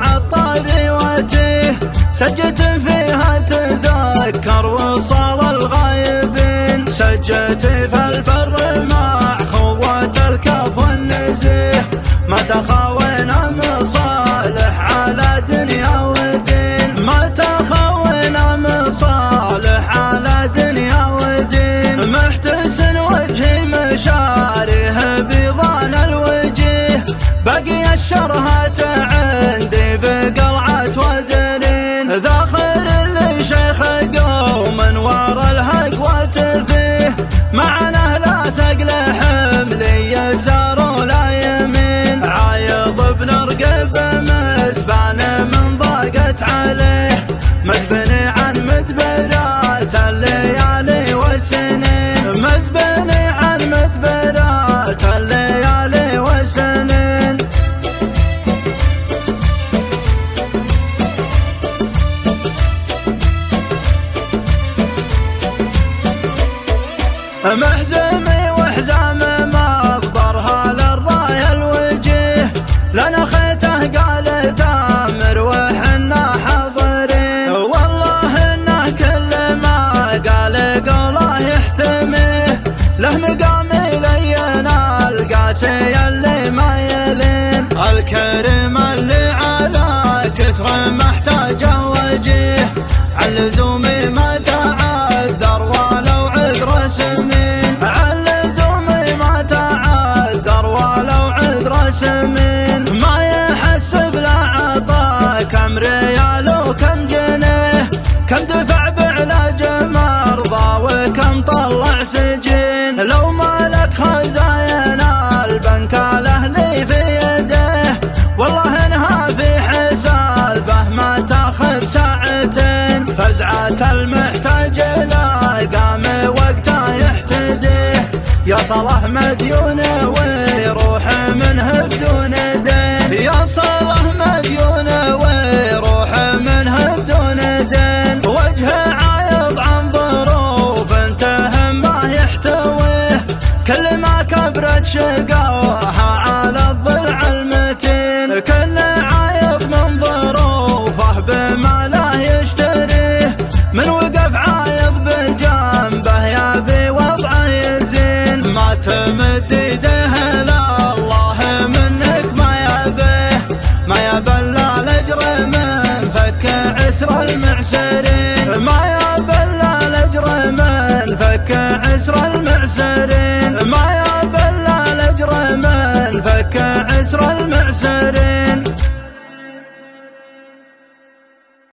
عطار وتيه، سجت فيها تذكر وصال الغايبين، سجت في البر مع خوة الكف والنزيه، ما تخاونا مصالح على دنيا ودين، ما تخاونا مصالح على دنيا ودين، محتسن وجهي مشاريه بيضان الوجيه، بقي الشرهات عندي بقلعة ودرين، ذاخر اللي شيخ قوم ورا الهق وتفيه، معنا لا ثقل حملي يسار ولا يمين، عايض بنرقب مزبان من ضاقت عليه، مزبني عن مدبرات الليالي والسنين، مزبني عن مدبرات الليالي والسنين. محزمي وحزام مقبرها للراية الوجيه، لنا خيته قال تامر وحنا حاضرين، والله انه كل ما قال قوله يحتميه، له مقام لينا القاسي اللي ما يلين، الكريم اللي على كثر محتاجه وجيه، عن لزومي ما تعذر ولو عذر سمين، عن لزومي ما تعذر ولو عذر سمين، ما يحسب لا عطا كم ريال وكم جنيه، كم دفع بعلاج مرضى وكم طلع سجين، لو مالك خزاين البنك الاهلي في يده، والله انها في حسابه ما تاخذ ساعتين، فزعة المحتاج لا قام وقتها يحتديه، يا صلاح مديون ويروح منه بدون دين، يا صلاح مديون ويروح منه بدون دين، وجهه عايض عن ظروف تهم ما يحتويه، كل ما كبرت شقاوها على الضلع المتين، كل عايض من ظروفه بما لا يشتريه، من وقف عايض بجنبه يبي وضعه يزين، ما تمد يديه لا الله منك ما يبيه، ما يبلى الاجر من فك عسر المعسرين، ما يبلى الاجر من فك عسر المعسرين، ما يبلى الاجر من فك عسر المعسرين.